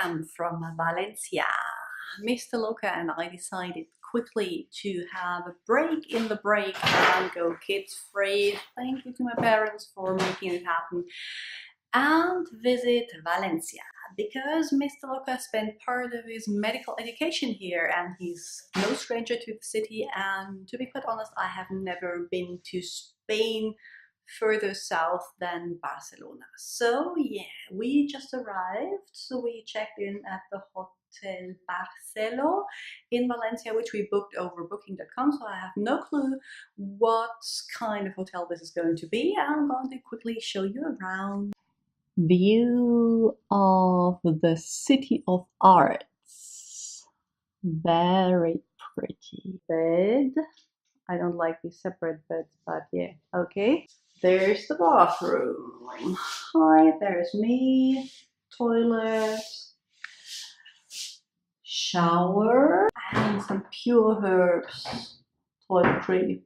am from Valencia. Mr. Luca and I decided quickly to have a break in the break and go kids free. Thank you to my parents for making it happen. And visit Valencia because Mr. Luca spent part of his medical education here and he's no stranger to the city, and to be quite honest, I have never been to Spain further south than Barcelona. So yeah, we just arrived, so we checked in at the Hotel Barcelo in Valencia, which we booked over booking.com, so I have no clue what kind of hotel this is going to be. I'm going to quickly show you around. View of the City of Arts. Very pretty. Bed. I don't like these separate beds, but yeah, okay. There's the bathroom. Hi, there's me. Toilet. Shower. And some pure herbs. Toiletry.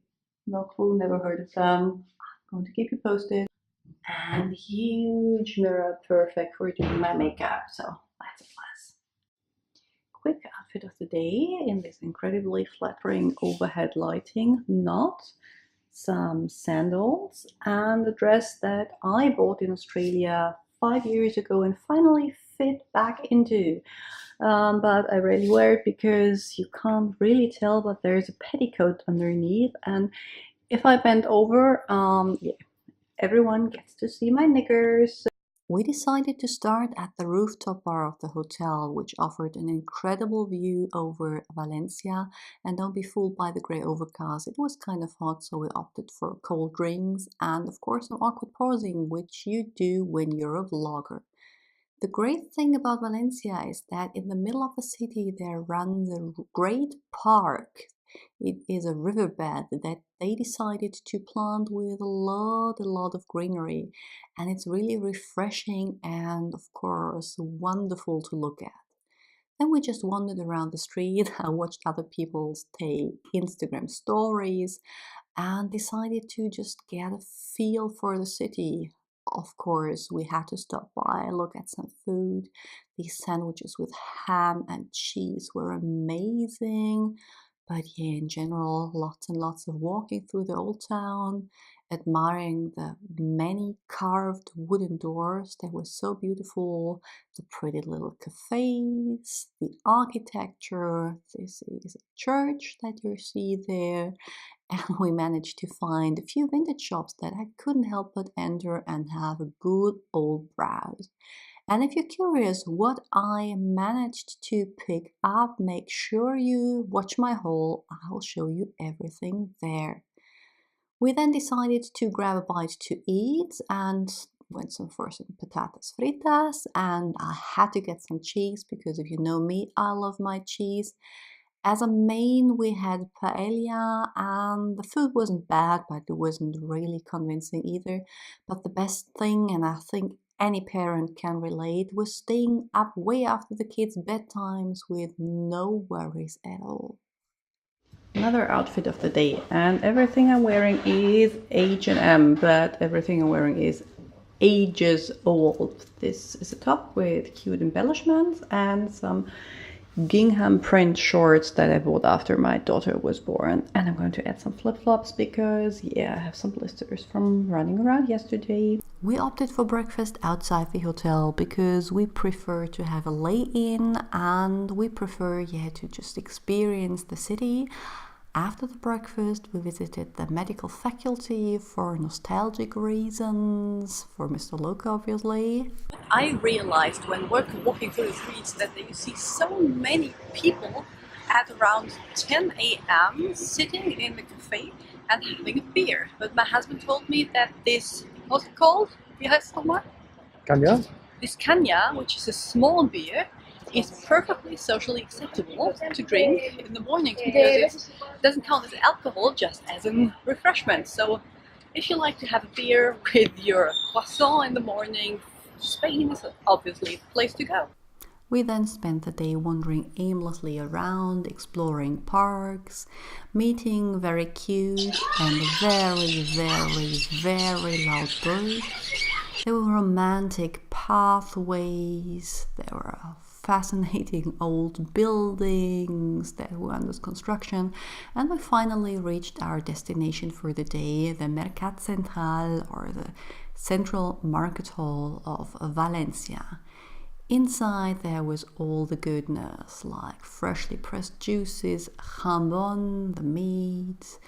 No clue, never heard of them. I'm going to keep you posted. And huge mirror, perfect for doing my makeup, so that's a plus. Quick outfit of the day in this incredibly flattering overhead lighting knot, some sandals, and a dress that I bought in Australia 5 years ago and finally fit back into. But I rarely wear it because you can't really tell, but there's a petticoat underneath, and if I bend over, yeah, everyone gets to see my knickers. We decided to start at the rooftop bar of the hotel, which offered an incredible view over Valencia. And don't be fooled by the grey overcast. It was kind of hot, so we opted for cold drinks and of course no awkward pausing, which you do when you're a vlogger. The great thing about Valencia is that in the middle of the city there runs a great park. It is a riverbed that they decided to plant with a lot of greenery, and it's really refreshing and of course wonderful to look at. Then we just wandered around the street and watched other people take Instagram stories and decided to just get a feel for the city. Of course, we had to stop by, look at some food. These sandwiches with ham and cheese were amazing. But yeah, in general, lots and lots of walking through the old town, admiring the many carved wooden doors that were so beautiful, the pretty little cafes, the architecture. This is a church that you see there. And we managed to find a few vintage shops that I couldn't help but enter and have a good old browse. And if you're curious what I managed to pick up, make sure you watch my haul. I'll show you everything there. We then decided to grab a bite to eat and went for some patatas fritas, and I had to get some cheese because if you know me, I love my cheese. As a main, we had paella, and the food wasn't bad, but it wasn't really convincing either. But the best thing, and I think any parent can relate, was staying up way after the kids' bedtimes with no worries at all. Another outfit of the day, and everything I'm wearing is H&M, but everything I'm wearing is ages old. This is a top with cute embellishments and some gingham print shorts that I bought after my daughter was born. And I'm going to add some flip-flops because yeah, I have some blisters from running around yesterday. We opted for breakfast outside the hotel because we prefer to have a lay-in and we prefer to just experience the city. After the breakfast, we visited the medical faculty for nostalgic reasons, for Mr. Luca, obviously. I realized when walking through the streets that you see so many people at around 10 a.m. sitting in the cafe and having a beer. But my husband told me that this, what's it called? Cagna? This cagna, which is a small beer, is perfectly socially acceptable to drink in the mornings because it doesn't count as alcohol, just as a refreshment. So if you like to have a beer with your croissant in the morning, Spain is obviously the place to go. We then spent the day wandering aimlessly around, exploring parks, meeting very cute and very loud birds. There were romantic pathways, there were fascinating old buildings that were under construction, and we finally reached our destination for the day, the Mercat Central, or the Central Market Hall of Valencia. Inside there was all the goodness, like freshly pressed juices, jambon, the meat.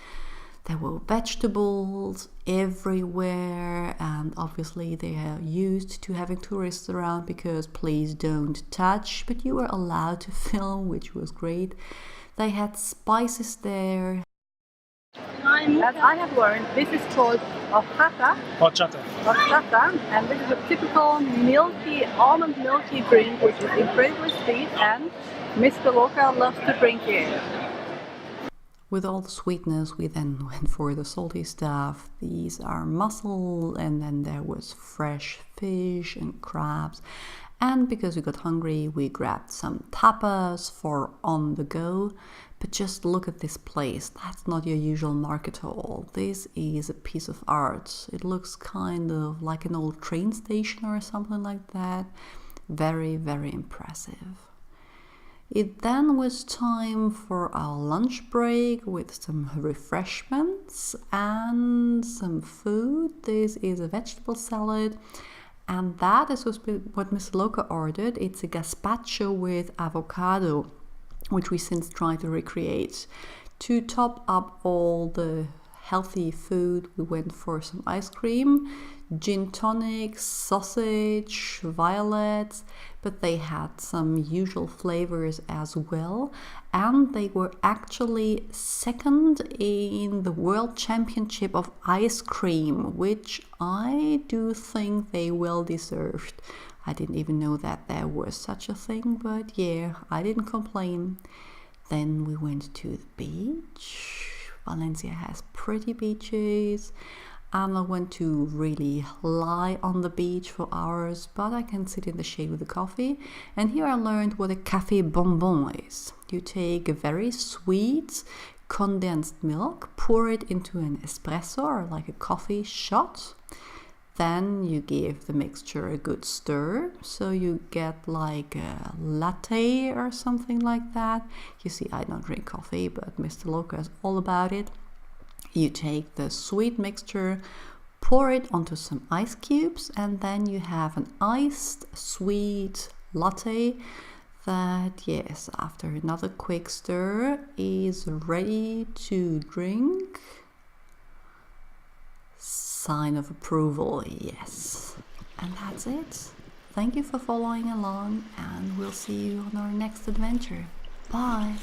There were vegetables everywhere, and obviously they are used to having tourists around because please don't touch, but you were allowed to film, which was great. They had spices there. As I have learned, this is called horchata, and this is a typical milky, almond milky drink which is incredibly sweet, and Mr. Loca loves to drink it. With all the sweetness, we then went for the salty stuff. These are mussel, and then there was fresh fish and crabs. And because we got hungry, we grabbed some tapas for on the go. But just look at this place. That's not your usual market hall. This is a piece of art. It looks kind of like an old train station or something like that. Very, very impressive. It then was time for our lunch break with some refreshments and some food. This is a vegetable salad, and that is what Miss Loca ordered. It's a gazpacho with avocado, which we since tried to recreate. To top up all the healthy food, we went for some ice cream, gin tonic, sausage, violets, but they had some usual flavors as well, and they were actually second in the World Championship of ice cream, which I do think they well deserved. I didn't even know that there was such a thing, but yeah, I didn't complain. Then we went to the beach. Valencia has pretty beaches. I'm not one to really lie on the beach for hours, but I can sit in the shade with a coffee. And here I learned what a café bonbon is. You take a very sweet condensed milk, pour it into an espresso or like a coffee shot. Then you give the mixture a good stir, so you get like a latte or something like that. You see, I don't drink coffee, but Mr. Loca is all about it. You take the sweet mixture, pour it onto some ice cubes, and then you have an iced sweet latte that, yes, after another quick stir is ready to drink. Sign of approval, yes. And that's it. Thank you for following along, and we'll see you on our next adventure. Bye!